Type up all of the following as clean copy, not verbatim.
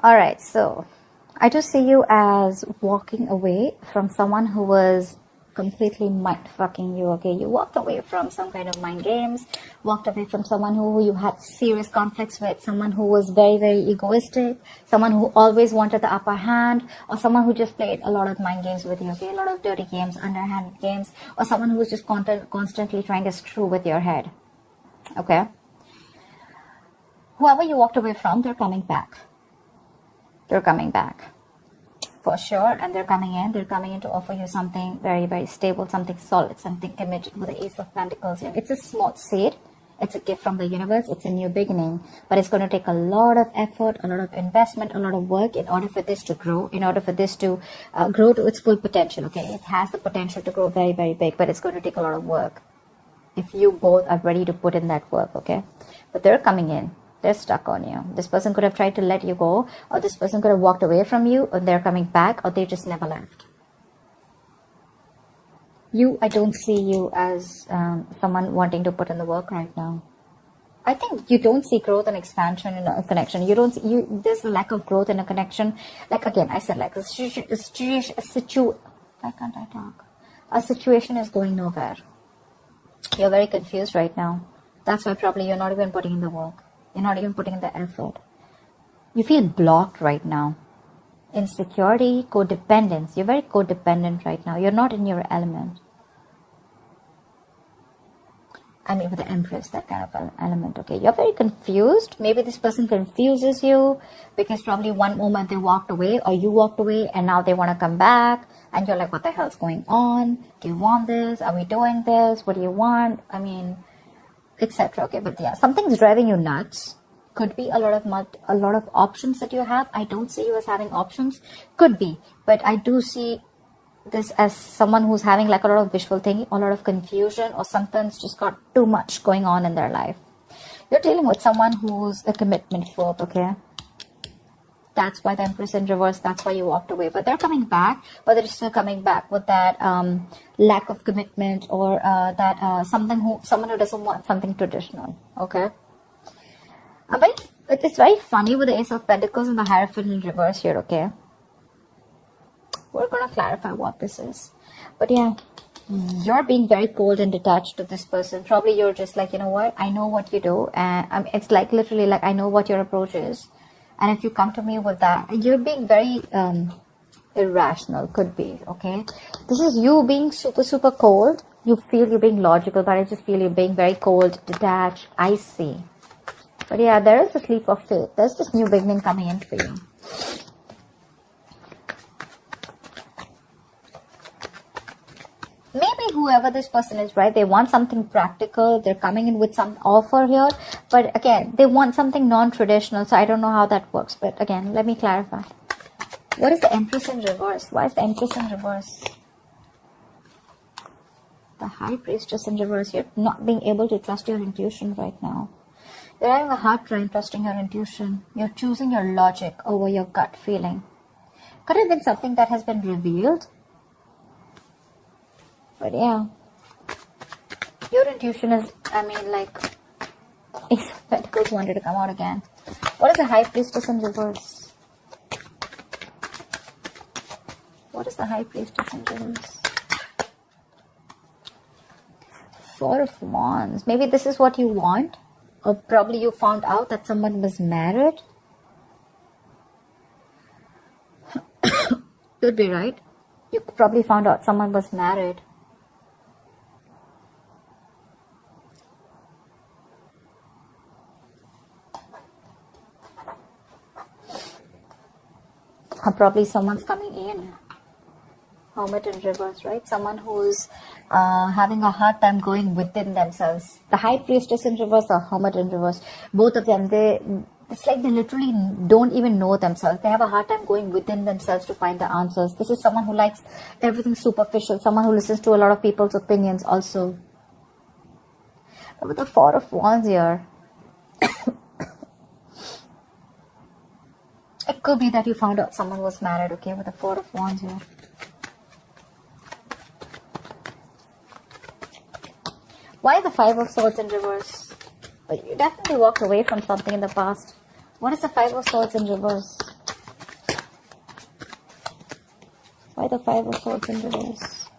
All right, so I just see you as walking away from someone who was completely mind fucking you. Okay, you walked away from some kind of mind games, walked away from someone who you had serious conflicts with, someone who was very, very egoistic, someone who always wanted the upper hand, or someone who just played a lot of mind games with you. Okay, a lot of dirty games, underhand games, or someone who was just constantly trying to screw with your head. Okay, whoever you walked away from, they're coming back. They're coming back for sure, and they're coming in to offer you something very, very stable, something solid, something committed. With the Ace of Pentacles here, it's a small seed, it's a gift from the universe, it's a new beginning, but it's going to take a lot of effort, a lot of investment, a lot of work in order for this to grow, in order for this to grow to its full potential. Okay, it has the potential to grow very, very big, but it's going to take a lot of work if you both are ready to put in that work. Okay, but they're coming in. They're stuck on you. This person could have tried to let you go, or this person could have walked away from you, or they're coming back, or they just never left. I don't see you as someone wanting to put in the work right now. I think you don't see growth and expansion in a connection. There's a lack of growth in a connection. Like again, I said, like a situation is going nowhere. You're very confused right now. That's why probably you're not even putting in the work. You're not even putting in the effort. You feel blocked right now. Insecurity, codependence. You're very codependent right now. You're not in your element. I mean, with the Empress, that kind of element. Okay, you're very confused. Maybe this person confuses you because probably one moment they walked away, or you walked away, and now they want to come back, and you're like, what the hell's going on? Do you want this? Are we doing this? What do you want? I mean, etc. Okay, but yeah, something's driving you nuts. Could be a lot of options that you have. I don't see you as having options. Could be, but I do see this as someone who's having like a lot of wishful thinking, a lot of confusion, or something's just got too much going on in their life. You're dealing with someone who's a commitment phobe. Okay, that's why the Empress in reverse. That's why you walked away. But they're coming back, but they're still coming back with that lack of commitment, or someone who doesn't want something traditional. Okay, but it's very funny with the Ace of Pentacles and the Hierophant in reverse here. Okay, we're gonna clarify what this is. But yeah, you're being very cold and detached to this person. Probably you're just like, you know what? I know what you do, and it's like literally like I know what your approach is. And if you come to me with that, you're being very irrational, could be, okay? This is you being super, super cold. You feel you're being logical, but I just feel you're being very cold, detached, icy. But yeah, there is this leap of faith. There's this new beginning coming in for you. Maybe whoever this person is, right, they want something practical. They're coming in with some offer here. But again, they want something non-traditional. So I don't know how that works. But again, let me clarify. What is the Empress in reverse? Why is the Empress in reverse? The High Priestess in reverse. You're not being able to trust your intuition right now. You're having a hard time trusting your intuition. You're choosing your logic over your gut feeling. Could have been something that has been revealed. But yeah, your intuition is, I mean, like, Ace of Pentacles wanted to come out again. What is the High Priestess in reverse? What is the High Priestess in reverse? Four of Wands. Maybe this is what you want. Or probably you found out that someone was married. Could be, right? You probably found out someone was married. Probably someone's coming in. Hermit in reverse, right? Someone who's having a hard time going within themselves. The High Priestess in reverse or Hermit in reverse. Both of them, it's like they literally don't even know themselves. They have a hard time going within themselves to find the answers. This is someone who likes everything superficial. Someone who listens to a lot of people's opinions also. But with the Four of Wands here, it could be that you found out someone was married, okay, with the Four of Wands here. Why the Five of Swords in reverse? But you definitely walked away from something in the past. What is the Five of Swords in reverse? Why the Five of Swords in reverse?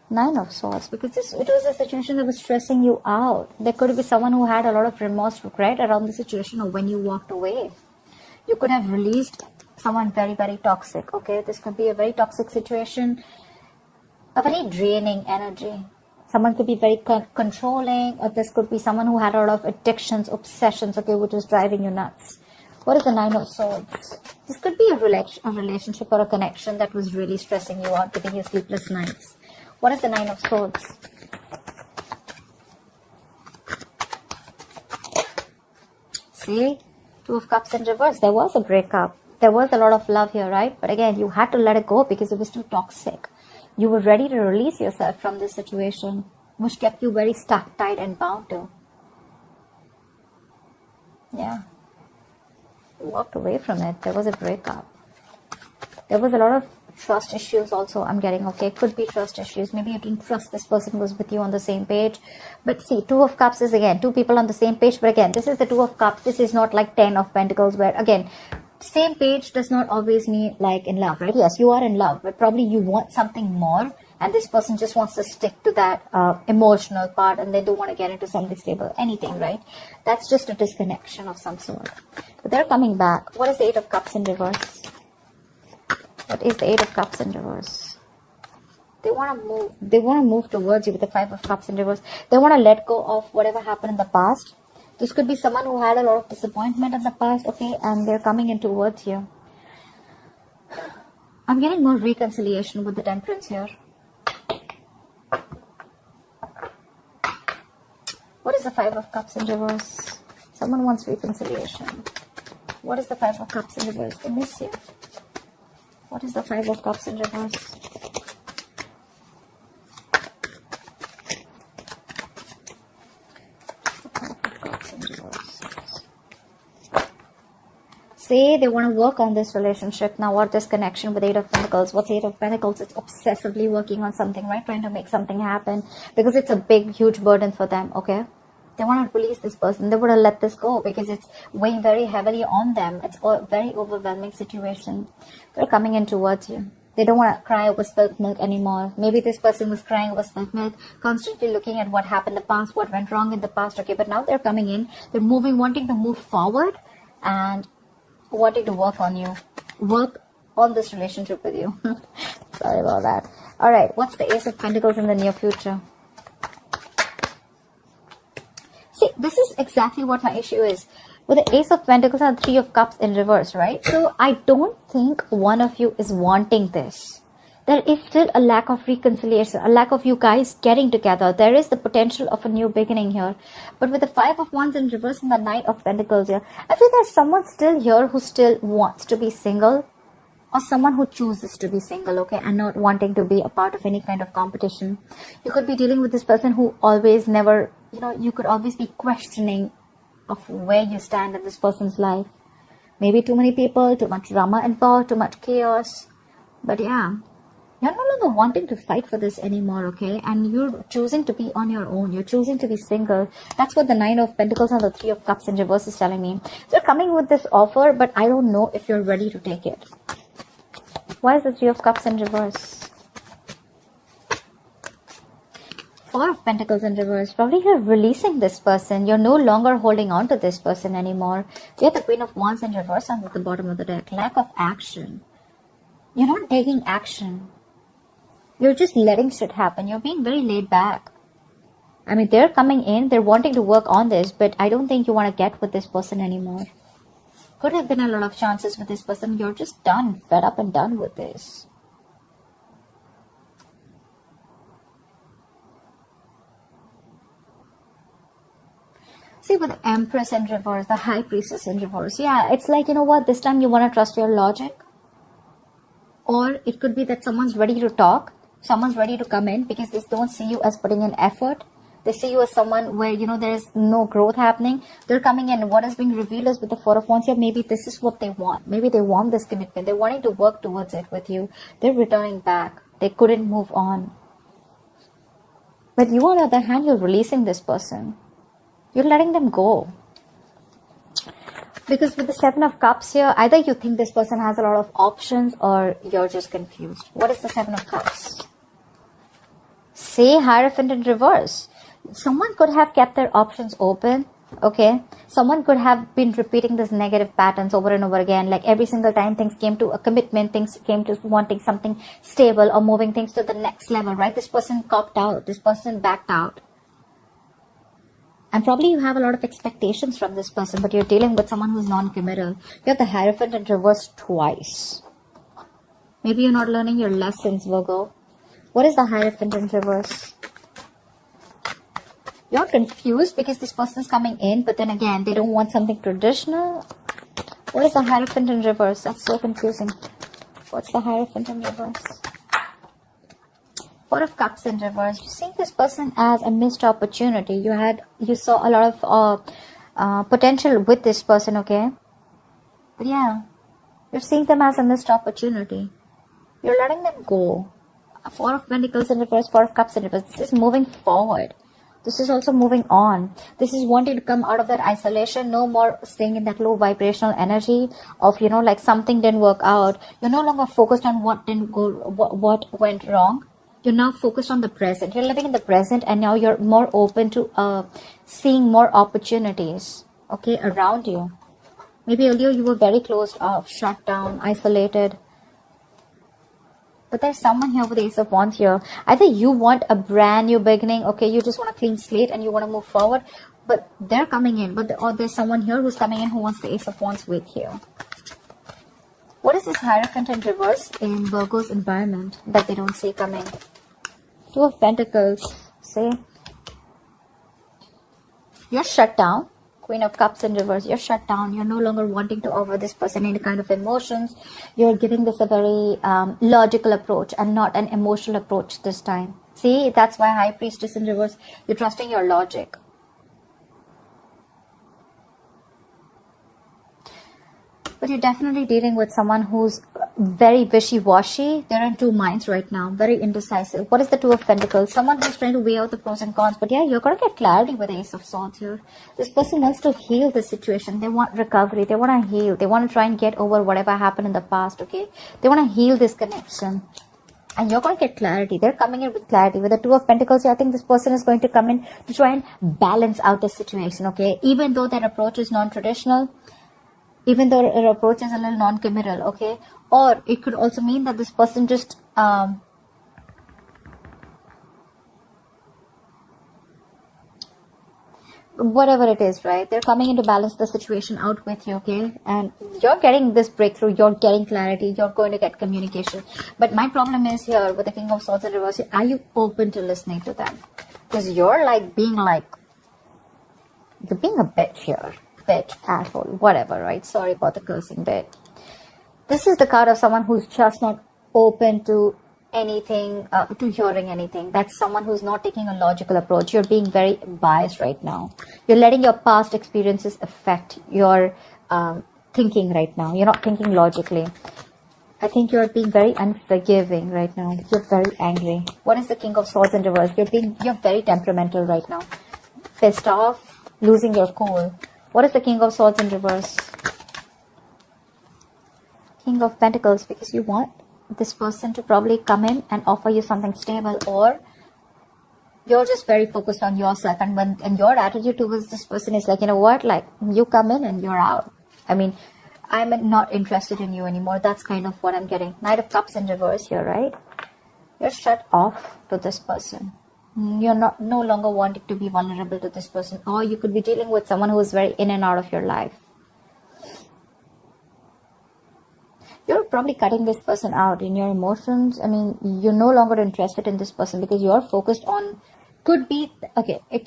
Nine of Swords, because it was a situation that was stressing you out. There could be someone who had a lot of remorse, regret around the situation or when you walked away. You could have released someone very, very toxic, okay? This could be a very toxic situation, a very draining energy. Someone could be very controlling, or this could be someone who had a lot of addictions, obsessions, okay, which is driving you nuts. What is the Nine of Swords? This could be a relationship or a connection that was really stressing you out, giving you sleepless nights. What is the Nine of Swords? See? Two of Cups in reverse. There was a breakup. There was a lot of love here, right? But again, you had to let it go because it was too toxic. You were ready to release yourself from this situation, which kept you very stuck, tight, and bound to. Yeah. You walked away from it. There was a breakup. There was a lot of trust issues also, I'm getting, okay? Could be trust issues. Maybe you didn't trust this person who was with you on the same page. But see, Two of Cups is, again, two people on the same page. But again, this is the Two of Cups. This is not like 10 of Pentacles where, again, same page does not always mean like in love, right? Yes, you are in love, but probably you want something more. And this person just wants to stick to that emotional part and they don't want to get into something stable, anything, right? That's just a disconnection of some sort. But they're coming back. What is the Eight of Cups in reverse? What is the Eight of Cups in reverse? They want to move. They want to move towards you with the Five of Cups in reverse. They want to let go of whatever happened in the past. This could be someone who had a lot of disappointment in the past, okay? And they're coming in towards you. I'm getting more reconciliation with the Temperance here. What is the Five of Cups in reverse? Someone wants reconciliation. What is the Five of Cups in reverse? They miss you. What is the Five of Cups in reverse? Say they want to work on this relationship now, or this connection with Eight of Pentacles. What's Eight of Pentacles? It's obsessively working on something, right? Trying to make something happen because it's a big, huge burden for them, okay? They want to release this person. They want to let this go because it's weighing very heavily on them. It's a very overwhelming situation. They're coming in towards you. They don't want to cry over spilt milk anymore. Maybe this person was crying over spilt milk, constantly looking at what happened in the past, what went wrong in the past, okay? But now they're coming in. They're moving, wanting to move forward and wanting to work on you. Work on this relationship with you. Sorry about that. All right. What's the Ace of Pentacles in the near future? See, this is exactly what my issue is. With the Ace of Pentacles and Three of Cups in reverse, right? So I don't think one of you is wanting this. There is still a lack of reconciliation, a lack of you guys getting together. There is the potential of a new beginning here. But with the Five of Wands in reverse and the Knight of Pentacles here, I feel there's someone still here who still wants to be single, or someone who chooses to be single, okay, and not wanting to be a part of any kind of competition. You could be dealing with this person who always never, you could always be questioning of where you stand in this person's life. Maybe too many people, too much drama involved, too much chaos. But yeah, you're no longer wanting to fight for this anymore, okay? And you're choosing to be on your own. You're choosing to be single. That's what the Nine of Pentacles and the Three of Cups in reverse is telling me. So you're coming with this offer, but I don't know if you're ready to take it. Why is the Three of Cups in reverse? Four of Pentacles in reverse. Probably you're releasing this person. You're no longer holding on to this person anymore. We have the Queen of Wands in reverse and at the bottom of the deck. Lack of action. You're not taking action. You're just letting shit happen. You're being very laid back. I mean, they're coming in. They're wanting to work on this. But I don't think you want to get with this person anymore. Could have been a lot of chances with this person. You're just done. Fed up and done with this. See, with the Empress in reverse, the High Priestess in reverse. Yeah, it's like, you know what? This time you want to trust your logic. Or it could be that someone's ready to talk. Someone's ready to come in because they don't see you as putting in effort. They see you as someone where, there's no growth happening. They're coming in. What is being revealed is with the Four of Wands here, maybe this is what they want. Maybe they want this commitment. They're wanting to work towards it with you. They're returning back. They couldn't move on. But you, on the other hand, you're releasing this person. You're letting them go. Because with the Seven of Cups here, either you think this person has a lot of options or you're just confused. What is the Seven of Cups? Say Hierophant in reverse. Someone could have kept their options open. Okay, someone could have been repeating this negative patterns over and over again. Like every single time things came to a commitment, things came to wanting something stable or moving things to the next level, right? This person copped out. This person backed out. And probably you have a lot of expectations from this person, but you're dealing with someone who's non-committal. You have the Hierophant in reverse twice. Maybe you're not learning your lessons, Virgo. What is the Hierophant in reverse? You're confused because this person's coming in, but then again, they don't want something traditional. What is the Hierophant in reverse? That's so confusing. What's the Hierophant in reverse? Four of Cups in reverse. You're seeing this person as a missed opportunity. You saw a lot of potential with this person, okay? But yeah, you're seeing them as a missed opportunity. You're letting them go. Four of Pentacles in reverse, Four of Cups in reverse. This is moving forward. This is also moving on. This is wanting to come out of that isolation. No more staying in that low vibrational energy of, like something didn't work out. You're no longer focused on what didn't go, what went wrong. You're now focused on the present. You're living in the present, and now you're more open to seeing more opportunities, okay, around you. Maybe earlier you were very closed off, shut down, isolated. But there's someone here with the Ace of Wands here. Either you want a brand new beginning, okay, you just want a clean slate and you want to move forward. But they're coming in. Or there's someone here who's coming in who wants the Ace of Wands with you. What is this Hierophant in reverse in Virgo's environment that they don't see coming? Two of Pentacles. Say, you're shut down. Queen of Cups in reverse. You're shut down. You're no longer wanting to offer this person any kind of emotions. You're giving this a very logical approach and not an emotional approach this time. See, that's why High Priestess in reverse. You're trusting your logic. But you're definitely dealing with someone who's very wishy-washy. They're in two minds right now. Very indecisive. What is the Two of Pentacles? Someone who's trying to weigh out the pros and cons. But yeah, you're going to get clarity with the Ace of Swords here. This person wants to heal the situation. They want recovery. They want to heal. They want to try and get over whatever happened in the past, okay? They want to heal this connection. And you're going to get clarity. They're coming in with clarity. With the Two of Pentacles, I think this person is going to come in to try and balance out the situation, okay? Even though their approach is non-traditional, even though her approach is a little non-committal, okay? Or it could also mean that this person just whatever it is, right? They're coming in to balance the situation out with you, okay? And you're getting this breakthrough, you're getting clarity, you're going to get communication. But my problem is here with the King of Swords in reverse, are you open to listening to them? Because you're being a bitch here. Bitch, asshole, whatever, right? Sorry about the cursing bit. This is the card of someone who's just not open to anything, to hearing anything. That's someone who's not taking a logical approach. You're being very biased right now. You're letting your past experiences affect your thinking right now. You're not thinking logically. I think you're being very unforgiving right now. You're very angry. What is the King of Swords in reverse? You're very temperamental right now. Pissed off, losing your cool. What is the King of Swords in reverse? King of Pentacles, because you want this person to probably come in and offer you something stable, or you're just very focused on yourself, and your attitude towards this person is like, you know what, you come in and you're out. I mean, I'm not interested in you anymore. That's kind of what I'm getting. Knight of Cups in reverse here, right? You're shut off to this person. You're no longer wanting to be vulnerable to this person, or you could be dealing with someone who is very in and out of your life. You're probably cutting this person out in your emotions. I mean, you're no longer interested in this person because you're focused on, it could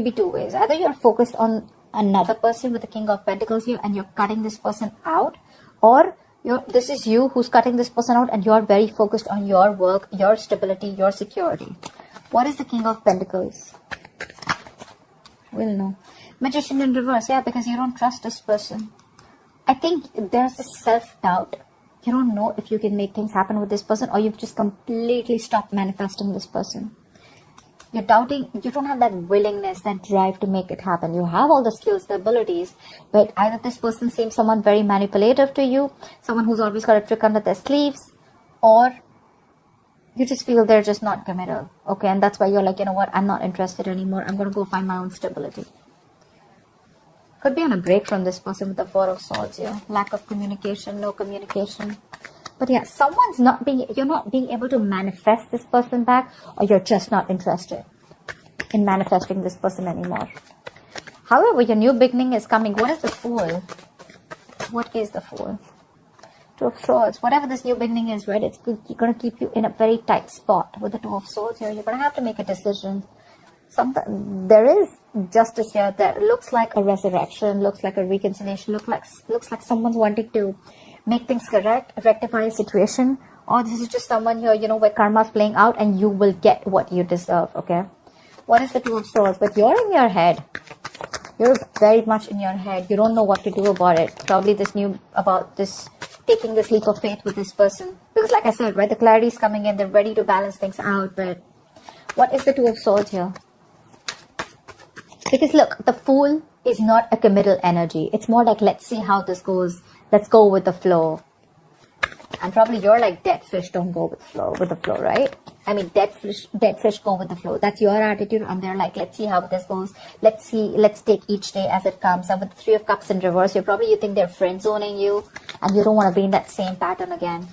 be two ways. Either you're focused on another person with the King of Pentacles here and you're cutting this person out, or this is you who's cutting this person out and you're very focused on your work, your stability, your security. What is the King of Pentacles? We'll know. Magician in reverse. Yeah, because you don't trust this person. I think there's this self-doubt. You don't know if you can make things happen with this person, or you've just completely stopped manifesting this person. You're doubting, you don't have that willingness, that drive to make it happen. You have all the skills, the abilities, but either this person seems someone very manipulative to you, someone who's always got a trick under their sleeves, or you just feel they're just not committed. Okay, and that's why you're like, you know what, I'm not interested anymore. I'm going to go find my own stability. Could be on a break from this person with the Four of Swords here. Lack of communication, no communication. But yeah, you're not being able to manifest this person back, or you're just not interested in manifesting this person anymore. However, your new beginning is coming. What is the Fool? What is the Fool? Two of Swords. Whatever this new beginning is, right? It's going to keep you in a very tight spot with the Two of Swords here. You're going to have to make a decision. There is justice here. That looks like a resurrection, looks like a reconciliation, looks like someone's wanting to make things correct, rectify a situation, or this is just someone here, you know, where karma's playing out and you will get what you deserve. Okay, what is the Two of Swords? But you're in your head. You're very much in your head. You don't know what to do about it. Probably taking this leap of faith with this person, because like I said, right, the clarity is coming in. They're ready to balance things out. But what is the Two of Swords here? Because look, the Fool is not a committal energy. It's more like, let's see how this goes. Let's go with the flow. And probably you're like, dead fish don't go with the flow, right? I mean, dead fish go with the flow. That's your attitude. And they're like, let's see how this goes. Let's take each day as it comes. And with the Three of Cups in reverse, you think they're friend zoning you, and you don't want to be in that same pattern again.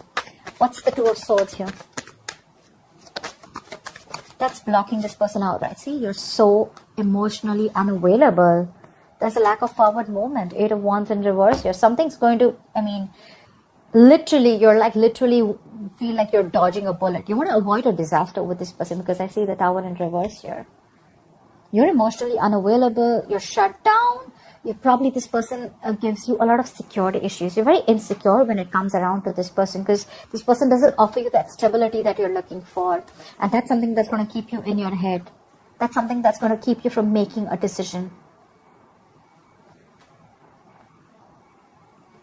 What's the Two of Swords here? That's blocking this person out, right? See, you're so emotionally unavailable. There's a lack of forward movement. Eight of Wands in reverse here. Something's going to, I mean, literally feel like you're dodging a bullet. You want to avoid a disaster with this person, because I see the Tower in reverse here. You're emotionally unavailable. You're shut down. This person gives you a lot of security issues. You're very insecure when it comes around to this person, because this person doesn't offer you that stability that you're looking for. And that's something that's going to keep you in your head. That's something that's going to keep you from making a decision.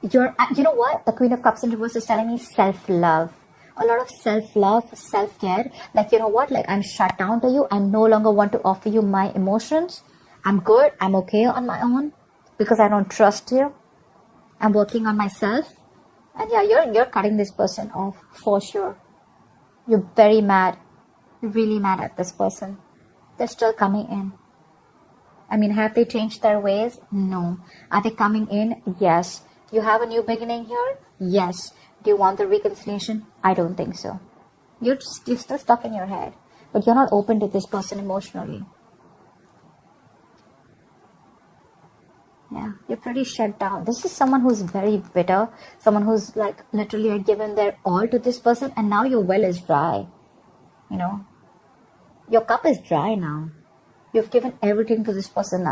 You know what? The Queen of Cups in reverse is telling me self-love. A lot of self-love, self-care. Like, you know what? Like, I'm shut down to you. I no longer want to offer you my emotions. I'm good. I'm okay on my own, because I don't trust you. I'm working on myself. And yeah, you're cutting this person off for sure. You're very mad. You're really mad at this person. They're still coming in. I mean, have they changed their ways? No. Are they coming in? Yes. You have a new beginning here? Yes. Do you want the reconciliation? I don't think so. You're still stuck in your head. But you're not open to this person emotionally. Yeah, you're pretty shut down. This is someone who's very bitter. Someone who's like literally given their all to this person, and now your well is dry. You know, your cup is dry now. You've given everything to this person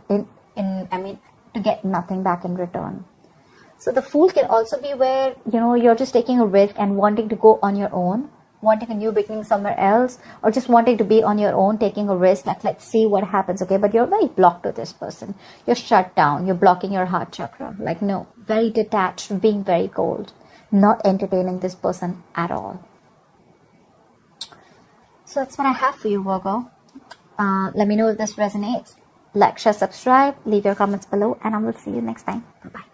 to get nothing back in return. So the Fool can also be where, you know, you're just taking a risk and wanting to go on your own, wanting a new beginning somewhere else, or just wanting to be on your own, taking a risk, like, let's see what happens, okay? But you're very blocked to this person. You're shut down. You're blocking your heart chakra. Like, no, very detached, being very cold, not entertaining this person at all. So that's what I have for you, Virgo. Let me know if this resonates. Like, share, subscribe, leave your comments below, and I will see you next time. Bye-bye.